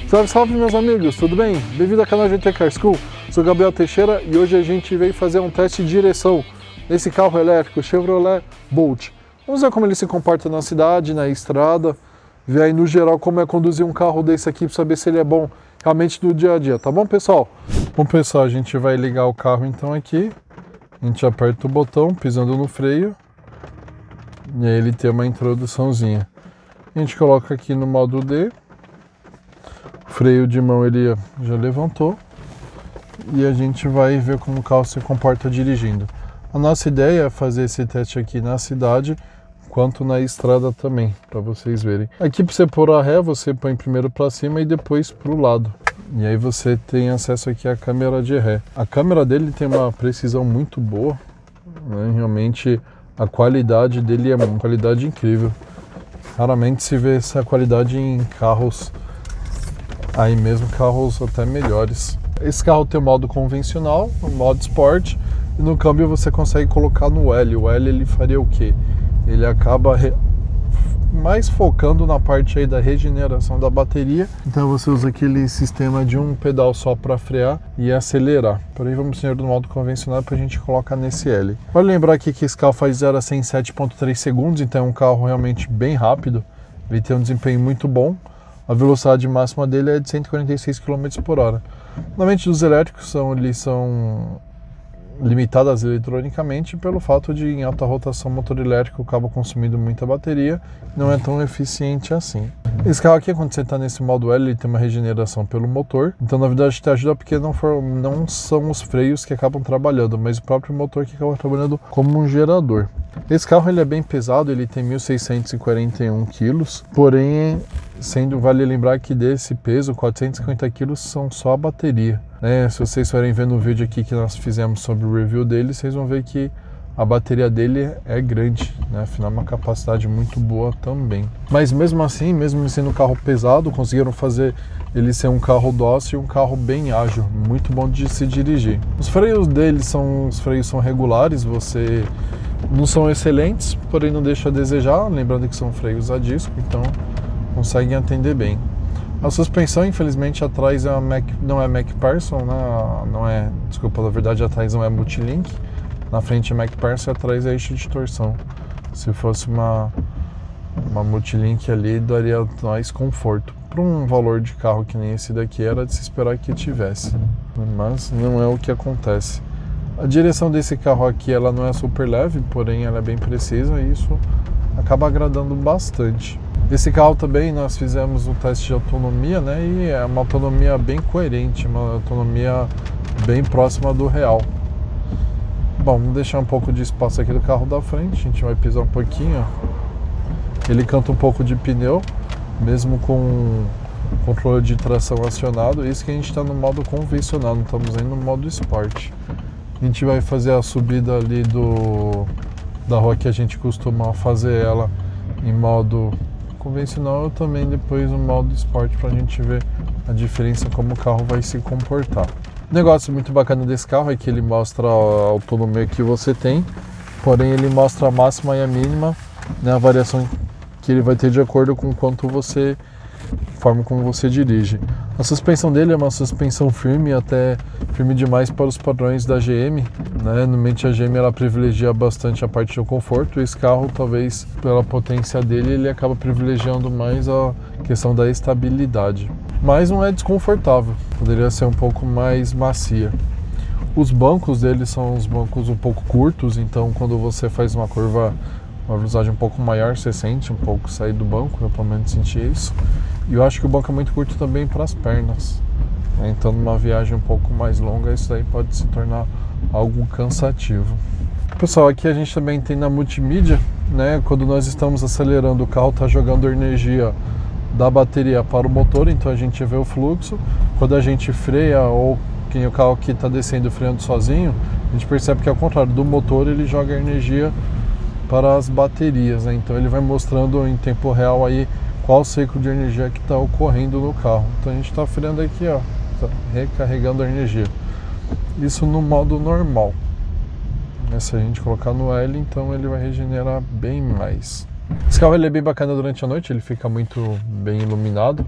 Salve, salve meus amigos, tudo bem? Bem-vindo ao canal GT Car School, sou Gabriel Teixeira e hoje a gente veio fazer um teste de direção nesse carro elétrico Chevrolet Bolt. Vamos ver como ele se comporta na cidade, na estrada, ver aí no geral como é conduzir um carro desse aqui para saber se ele é bom realmente no dia a dia, tá bom pessoal? Bom pessoal, a gente vai ligar o carro então aqui, a gente aperta o botão pisando no freio e aí ele tem uma introduçãozinha. A gente coloca aqui no modo D. Freio de mão ele já levantou e a gente vai ver como o carro se comporta dirigindo. A nossa ideia é fazer esse teste aqui na cidade quanto na estrada também, para vocês verem. Aqui para você pôr a ré, você põe primeiro para cima e depois para o lado. E aí você tem acesso aqui à câmera de ré. A câmera dele tem uma precisão muito boa, né? Realmente a qualidade dele é uma qualidade incrível. Raramente se vê essa qualidade em carros aí mesmo, carros até melhores. Esse carro tem o modo convencional, o modo Sport, e no câmbio você consegue colocar no L. O L ele faria o quê? Ele acaba mais focando na parte aí da regeneração da bateria. Então você usa aquele sistema de um pedal só para frear e acelerar. Porém vamos ir no modo convencional para a gente colocar nesse L. Vale lembrar aqui que esse carro faz 0 a 100 em 7.3 segundos, então é um carro realmente bem rápido. Ele tem um desempenho muito bom. A velocidade máxima dele é de 146 km por hora. Normalmente os elétricos eles são limitados eletronicamente pelo fato de em alta rotação o motor elétrico acaba consumindo muita bateria e não é tão eficiente assim. Esse carro aqui, quando você está nesse modo L, ele tem uma regeneração pelo motor, então na verdade te ajuda porque não são os freios que acabam trabalhando, mas o próprio motor que acaba trabalhando como um gerador. Esse carro ele é bem pesado, ele tem 1.641 kg, porém vale lembrar que desse peso, 450 kg são só a bateria. Se vocês forem ver no vídeo aqui que nós fizemos sobre o review dele, vocês vão ver que a bateria dele é grande, afinal uma capacidade muito boa também. Mas mesmo assim, mesmo sendo um carro pesado, conseguiram fazer ele ser um carro dócil e um carro bem ágil, muito bom de se dirigir. Os freios dele são regulares, não são excelentes, porém não deixa a desejar, lembrando que são freios a disco, então conseguem atender bem. A suspensão, infelizmente, atrás não é MacPherson, desculpa, na verdade atrás não é Multilink, na frente é MacPherson e atrás é eixo de torção. Se fosse uma Multilink ali, daria mais conforto. Para um valor de carro que nem esse daqui, era de se esperar que tivesse, mas não é o que acontece. A direção desse carro aqui, ela não é super leve, porém ela é bem precisa e isso acaba agradando bastante. Esse carro também nós fizemos um teste de autonomia, e é uma autonomia bem coerente, uma autonomia bem próxima do real. Bom, vamos deixar um pouco de espaço aqui do carro da frente, a gente vai pisar um pouquinho. Ele canta um pouco de pneu, mesmo com controle de tração acionado, isso que a gente está no modo convencional, não estamos indo no modo Sport. A gente vai fazer a subida ali da rua que a gente costuma fazer ela em modo convencional e também depois no modo Sport para a gente ver a diferença como o carro vai se comportar. O negócio muito bacana desse carro é que ele mostra a autonomia que você tem, porém ele mostra a máxima e a mínima, a variação que ele vai ter de acordo com forma como você dirige. A suspensão dele é uma suspensão firme, até firme demais para os padrões da GM. Normalmente a GM ela privilegia bastante a parte do conforto. Esse carro, talvez pela potência dele, ele acaba privilegiando mais a questão da estabilidade. Mas não é desconfortável, poderia ser um pouco mais macia. Os bancos dele são uns bancos um pouco curtos, então quando você faz uma curva, uma velocidade um pouco maior, você sente um pouco sair do banco, eu pelo menos senti isso. E eu acho que o banco é muito curto também para as pernas, então numa viagem um pouco mais longa isso daí pode se tornar algo cansativo. Pessoal, aqui a gente também tem na multimídia, quando nós estamos acelerando o carro está jogando energia da bateria para o motor, então a gente vê o fluxo. Quando a gente freia ou que o carro aqui está descendo freando sozinho, a gente percebe que ao contrário do motor ele joga energia para as baterias, então ele vai mostrando em tempo real aí qual o ciclo de energia que está ocorrendo no carro. Então a gente está freando aqui, tá recarregando a energia. Isso no modo normal. Se a gente colocar no L, então ele vai regenerar bem mais. Esse carro ele é bem bacana durante a noite, ele fica muito bem iluminado.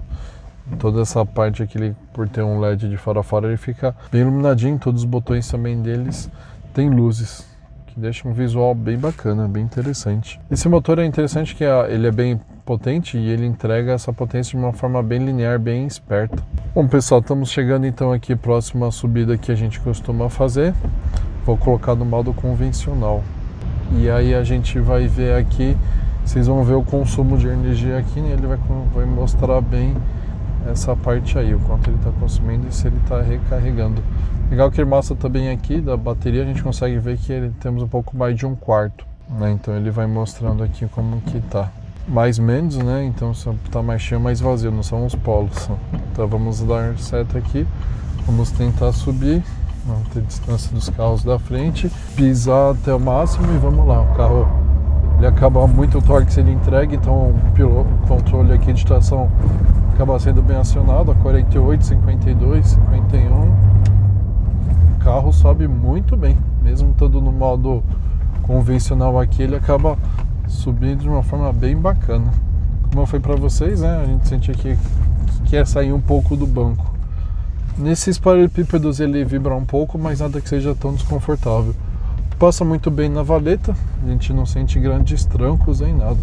Toda essa parte aqui, ele, por ter um LED de fora a fora, ele fica bem iluminadinho. Todos os botões também deles tem luzes, que deixa um visual bem bacana, bem interessante. Esse motor é interessante que ele é bem potente e ele entrega essa potência de uma forma bem linear, bem esperta. Bom pessoal, estamos chegando então aqui próximo à subida que a gente costuma fazer. Vou colocar no modo convencional. E aí a gente vai ver aqui, vocês vão ver o consumo de energia aqui, né? Ele vai mostrar bem essa parte aí, o quanto ele está consumindo e se ele está recarregando. Legal que ele mostra também aqui da bateria, a gente consegue ver que temos um pouco mais de 1/4, né? Então ele vai mostrando aqui como que tá. Mais menos, né? Então se tá mais cheio, mais vazio, não são os polos. Então vamos dar seta aqui, vamos tentar subir, vamos ter distância dos carros da frente, pisar até o máximo e vamos lá. O carro ele acaba muito o torque se ele entrega, então o controle aqui de tração acaba sendo bem acionado a 48, 52, 51. O carro sobe muito bem, mesmo estando no modo convencional aqui, ele acaba subindo de uma forma bem bacana. Como eu falei para vocês, né, a gente sente aqui que quer sair um pouco do banco. Nesses paralelepípedos ele vibra um pouco, mas nada que seja tão desconfortável. Passa muito bem na valeta, a gente não sente grandes trancos nem nada.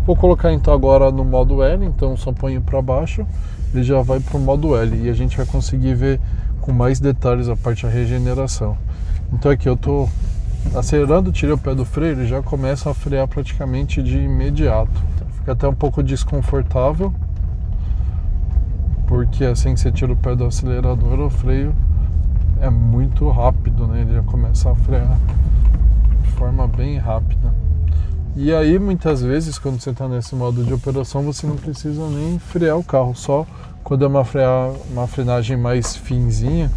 Vou colocar então agora no modo L, então só ponho para baixo, ele já vai para o modo L e a gente vai conseguir ver com mais detalhes a parte da regeneração. Então aqui eu estou acelerando, tirei o pé do freio, ele já começa a frear praticamente de imediato. Fica até um pouco desconfortável, porque assim que você tira o pé do acelerador, o freio é muito rápido, né? Ele já começa a frear de forma bem rápida. E aí muitas vezes quando você está nesse modo de operação você não precisa nem frear o carro, só quando é uma frenagem mais finzinha,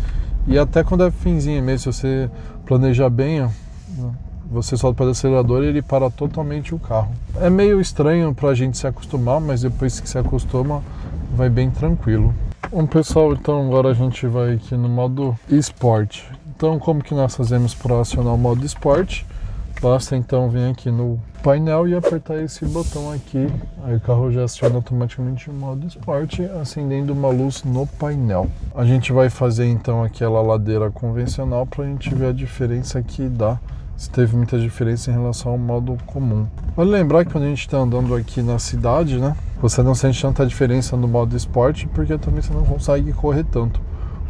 e até quando é finzinha mesmo, se você planejar bem, ó, você solta o pé do acelerador e ele para totalmente o carro. É meio estranho para a gente se acostumar, mas depois que se acostuma vai bem tranquilo. Bom pessoal, então agora a gente vai aqui no modo Sport. Então como que nós fazemos para acionar o modo Sport? Basta então vir aqui no painel e apertar esse botão aqui, aí o carro já aciona automaticamente o modo Sport, acendendo uma luz no painel. A gente vai fazer então aquela ladeira convencional para a gente ver a diferença que dá, se teve muita diferença em relação ao modo comum. Vale lembrar que quando a gente está andando aqui na cidade, né, você não sente tanta diferença no modo Sport, porque também você não consegue correr tanto.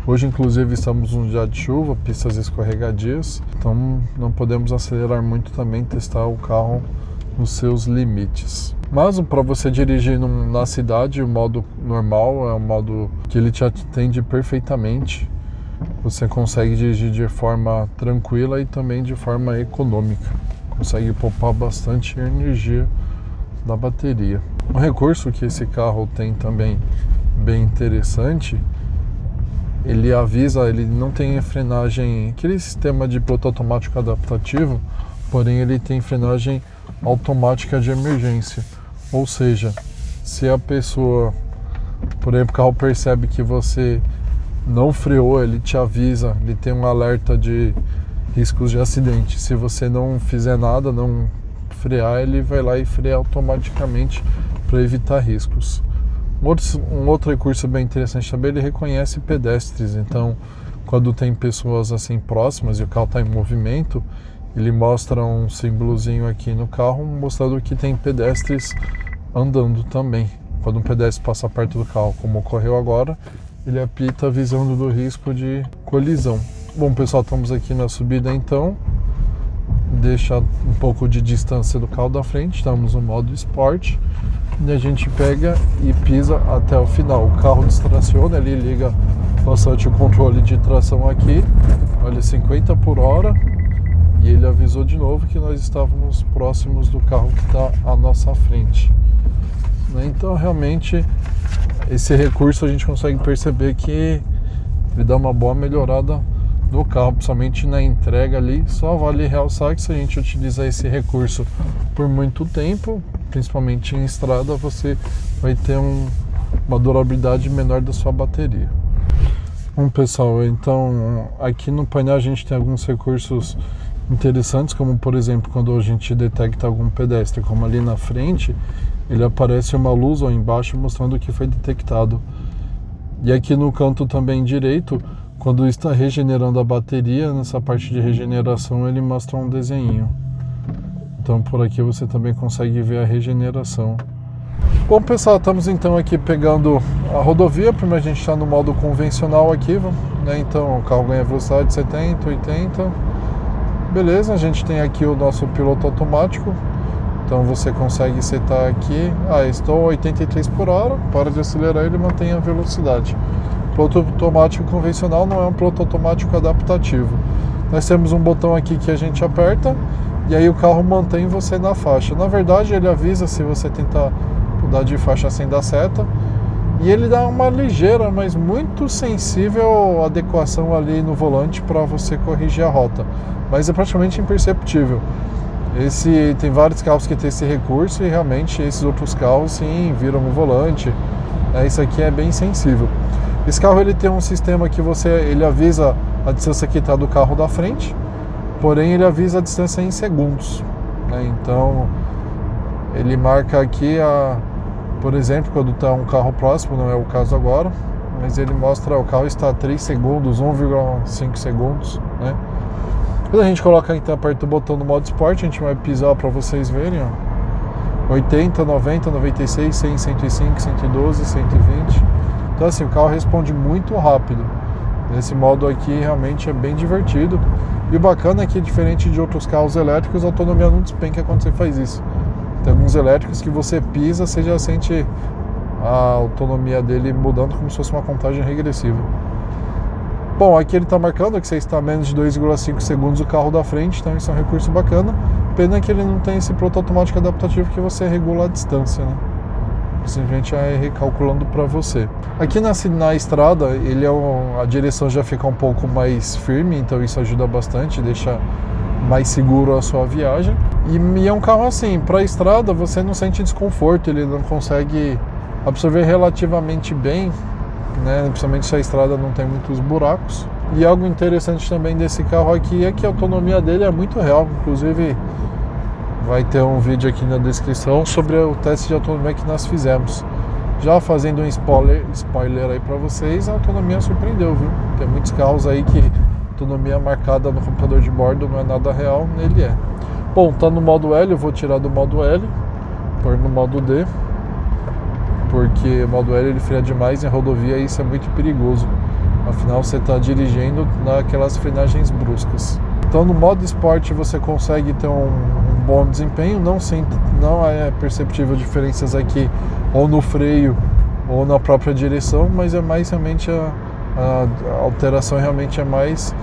Hoje, inclusive, estamos num dia de chuva, pistas escorregadias, então não podemos acelerar muito também, testar o carro nos seus limites. Mas para você dirigir na cidade, o modo normal é o modo que ele te atende perfeitamente. Você consegue dirigir de forma tranquila e também de forma econômica. Consegue poupar bastante energia da bateria. Um recurso que esse carro tem também bem interessante, ele avisa, ele não tem frenagem, aquele sistema de piloto automático adaptativo, porém ele tem frenagem automática de emergência. Ou seja, se a pessoa, por exemplo, o carro percebe que você não freou, ele te avisa, ele tem um alerta de riscos de acidente. Se você não fizer nada, não frear, ele vai lá e freia automaticamente para evitar riscos. Um outro recurso bem interessante também, ele reconhece pedestres, então quando tem pessoas assim próximas e o carro está em movimento, ele mostra um símbolozinho aqui no carro mostrando que tem pedestres andando também. Quando um pedestre passa perto do carro, como ocorreu agora, ele apita avisando do risco de colisão. Bom pessoal, estamos aqui na subida então, deixa um pouco de distância do carro da frente, estamos no modo Sport. E a gente pega e pisa até o final. O carro distraciona, ele liga bastante o controle de tração aqui, olha, 50 por hora, e ele avisou de novo que nós estávamos próximos do carro que está à nossa frente. Então realmente esse recurso a gente consegue perceber que ele dá uma boa melhorada no carro, principalmente na entrega ali. Só vale realçar que se a gente utilizar esse recurso por muito tempo, principalmente em estrada, você vai ter uma durabilidade menor da sua bateria. Bom pessoal, então aqui no painel a gente tem alguns recursos interessantes, como por exemplo quando a gente detecta algum pedestre, como ali na frente, ele aparece uma luz ou embaixo mostrando que foi detectado. E aqui no canto também direito, quando está regenerando a bateria, nessa parte de regeneração ele mostra um desenho. Então por aqui você também consegue ver a regeneração. Bom pessoal, estamos então aqui pegando a rodovia, primeiro a gente está no modo convencional aqui, né? Então o carro ganha velocidade 70, 80, beleza, a gente tem aqui o nosso piloto automático, então você consegue setar aqui, estou a 83 por hora, para de acelerar ele mantém a velocidade. Piloto automático convencional não é um piloto automático adaptativo. Nós temos um botão aqui que a gente aperta e aí o carro mantém você na faixa. Na verdade ele avisa se você tentar mudar de faixa sem dar seta, e ele dá uma ligeira, mas muito sensível adequação ali no volante para você corrigir a rota, mas é praticamente imperceptível. Tem vários carros que tem esse recurso e realmente esses outros carros sim viram o volante, isso aqui é bem sensível. Esse carro ele tem um sistema que ele avisa a distância que está do carro da frente, porém ele avisa a distância em segundos, né? Então ele marca aqui, por exemplo, quando está um carro próximo, não é o caso agora, mas ele mostra o carro está a 3 segundos, 1,5 segundos, né? Quando a gente coloca, então, aperta o botão no modo esporte, a gente vai pisar para vocês verem, ó. 80, 90, 96, 100, 105, 112, 120. Então assim, o carro responde muito rápido. Nesse modo aqui realmente é bem divertido. E o bacana é que, diferente de outros carros elétricos, a autonomia não despenca quando você faz isso. Tem alguns elétricos que você pisa, você já sente a autonomia dele mudando como se fosse uma contagem regressiva. Bom, aqui ele está marcando que você está a menos de 2,5 segundos do carro da frente, então isso é um recurso bacana. Pena que ele não tem esse piloto automático adaptativo que você regula a distância, né? Simplesmente é recalculando para você. Aqui na estrada, a direção já fica um pouco mais firme, então isso ajuda bastante, deixa mais seguro a sua viagem. E é um carro assim, para a estrada você não sente desconforto, ele não consegue absorver relativamente bem, né? Principalmente se a estrada não tem muitos buracos. E algo interessante também desse carro aqui é que a autonomia dele é muito real, inclusive vai ter um vídeo aqui na descrição sobre o teste de autonomia que nós fizemos. Já fazendo um spoiler aí para vocês, a autonomia surpreendeu, viu? Tem muitos carros aí que a autonomia marcada no computador de bordo não é nada real, nele é. Bom, tá no modo L, eu vou tirar do modo L, pôr no modo D, porque o modo L ele freia demais em rodovia e isso é muito perigoso. Afinal, você está dirigindo naquelas frenagens bruscas. Então, no modo esporte você consegue ter um bom desempenho, não é perceptível diferenças aqui ou no freio ou na própria direção, mas é mais realmente a alteração realmente é mais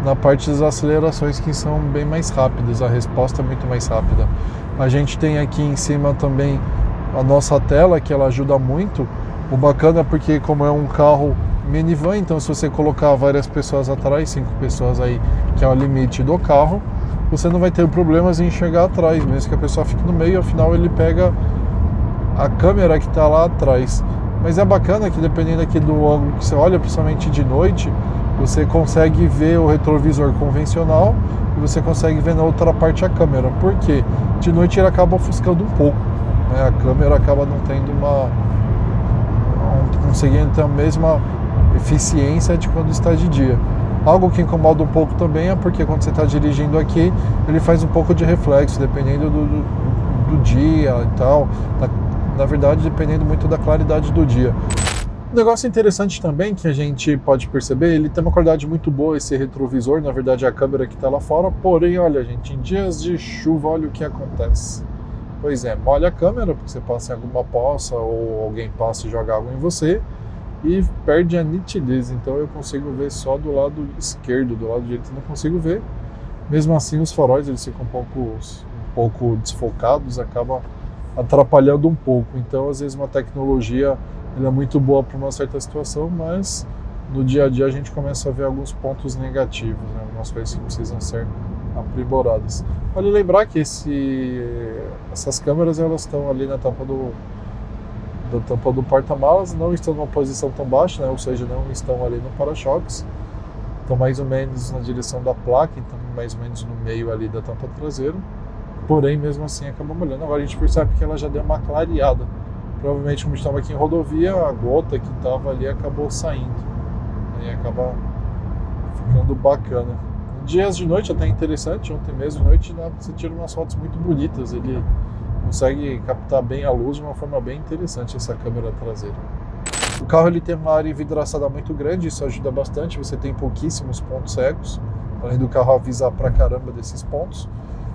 na parte das acelerações, que são bem mais rápidas, a resposta é muito mais rápida. A gente tem aqui em cima também a nossa tela, que ela ajuda muito. O bacana é porque, como é um carro minivan, então se você colocar várias pessoas atrás, 5 pessoas aí, que é o limite do carro, você não vai ter problemas em enxergar atrás, mesmo que a pessoa fique no meio, afinal ele pega a câmera que está lá atrás. Mas é bacana que, dependendo aqui do ângulo que você olha, principalmente de noite, você consegue ver o retrovisor convencional e você consegue ver na outra parte a câmera, porque de noite ele acaba ofuscando um pouco, né? A câmera acaba não tendo conseguindo ter a mesma eficiência de quando está de dia. Algo que incomoda um pouco também é porque quando você está dirigindo aqui, ele faz um pouco de reflexo, dependendo do dia e tal. Na verdade, dependendo muito da claridade do dia. Um negócio interessante também que a gente pode perceber, ele tem uma qualidade muito boa, esse retrovisor, na verdade é a câmera que está lá fora, porém, olha gente, em dias de chuva, olha o que acontece. Pois é, molha a câmera, porque você passa em alguma poça ou alguém passa e joga água em você, e perde a nitidez, então eu consigo ver só do lado esquerdo, do lado direito eu não consigo ver. Mesmo assim os faróis eles ficam um pouco desfocados, acaba atrapalhando um pouco, então às vezes uma tecnologia ela é muito boa para uma certa situação, mas no dia a dia a gente começa a ver alguns pontos negativos, né? Algumas coisas que precisam ser aprimoradas. Vale lembrar que essas câmeras elas estão ali na tampa do porta-malas, não estão numa posição tão baixa, né? Ou seja, não estão ali no para-choques. estão mais ou menos na direção da placa, então mais ou menos no meio ali da tampa traseira, porém mesmo assim acaba molhando. Agora a gente percebe que ela já deu uma clareada, provavelmente como estava aqui em rodovia, a gota que estava ali acabou saindo, e acaba ficando bacana. Dias de noite até interessante, ontem mesmo de noite você tira umas fotos muito bonitas, ele consegue captar bem a luz de uma forma bem interessante, essa câmera traseira. O carro ele tem uma área envidraçada muito grande, isso ajuda bastante, você tem pouquíssimos pontos cegos, além do carro avisar pra caramba desses pontos.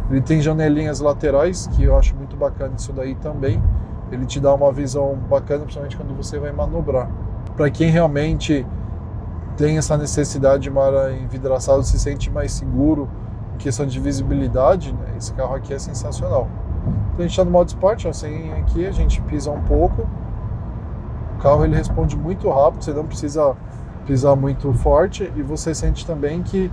Ele tem janelinhas laterais, que eu acho muito bacana isso daí também, ele te dá uma visão bacana, principalmente quando você vai manobrar. Para quem realmente tem essa necessidade de uma área envidraçada, se sente mais seguro em questão de visibilidade, né? Esse carro aqui é sensacional. Então a gente está no modo Sport, assim, aqui a gente pisa um pouco, o carro ele responde muito rápido, você não precisa pisar muito forte, e você sente também que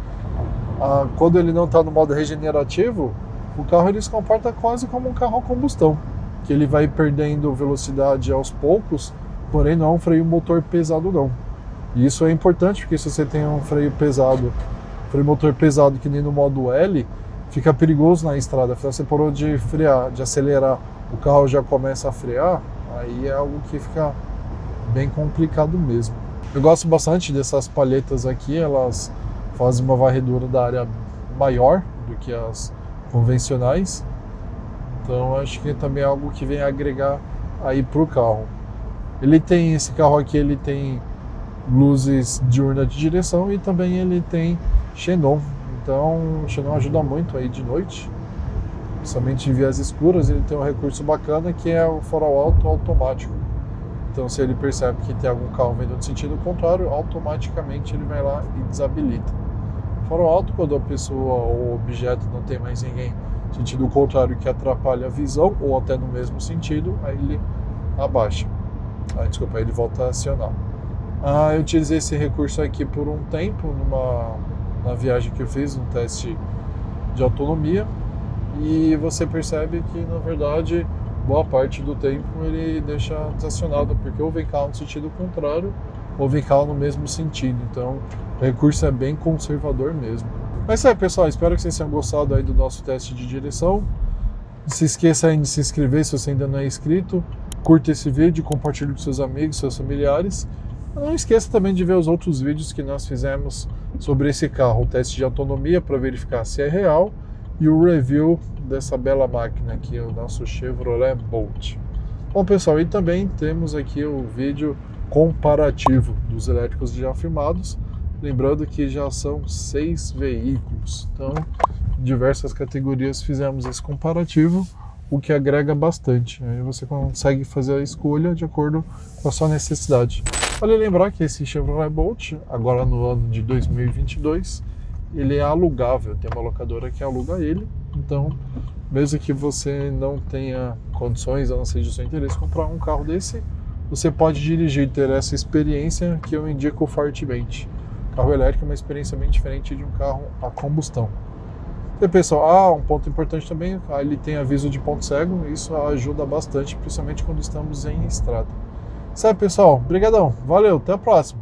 quando ele não está no modo regenerativo, o carro ele se comporta quase como um carro a combustão, que ele vai perdendo velocidade aos poucos, porém não é um freio motor pesado não. E isso é importante, porque se você tem um freio motor pesado que nem no modo L, fica perigoso na estrada. Se você parou de frear, de acelerar, o carro já começa a frear, aí é algo que fica bem complicado mesmo. Eu gosto bastante dessas palhetas aqui, elas fazem uma varredura da área maior do que as convencionais. Então acho que também é algo que vem agregar aí para o carro. Esse carro aqui ele tem luzes diurna de direção e também ele tem xenon. Então o xenon ajuda muito aí de noite, principalmente em vias escuras. Ele tem um recurso bacana que é o farol alto automático. Então se ele percebe que tem algum carro vindo no sentido contrário, automaticamente ele vai lá e desabilita. Farol alto, quando a pessoa ou o objeto não tem mais ninguém no sentido contrário que atrapalha a visão, ou até no mesmo sentido, aí ele abaixa. Desculpa, aí ele volta a acionar. Eu utilizei esse recurso aqui por um tempo, na viagem que eu fiz, um teste de autonomia, e você percebe que, na verdade, boa parte do tempo ele deixa desacionado, porque ou vem carro no sentido contrário, ou vem carro no mesmo sentido. Então, o recurso é bem conservador mesmo. Mas é isso aí, pessoal, espero que vocês tenham gostado aí do nosso teste de direção. Não se esqueça aí de se inscrever se você ainda não é inscrito, curta esse vídeo, compartilhe com seus amigos, seus familiares. Não esqueça também de ver os outros vídeos que nós fizemos sobre esse carro, o teste de autonomia para verificar se é real e o review dessa bela máquina aqui, o nosso Chevrolet Bolt. Bom pessoal, e também temos aqui o vídeo comparativo dos elétricos já afirmados, lembrando que já são 6 veículos, então em diversas categorias fizemos esse comparativo, o que agrega bastante, aí você consegue fazer a escolha de acordo com a sua necessidade. Vale lembrar que esse Chevrolet Bolt, agora no ano de 2022, ele é alugável, tem uma locadora que aluga ele, então mesmo que você não tenha condições, a não ser de seu interesse, comprar um carro desse, você pode dirigir, ter essa experiência que eu indico fortemente. O carro elétrico é uma experiência bem diferente de um carro a combustão. E pessoal, um ponto importante também, ele tem aviso de ponto cego, isso ajuda bastante, principalmente quando estamos em estrada. Isso aí, pessoal, brigadão, valeu, até a próxima.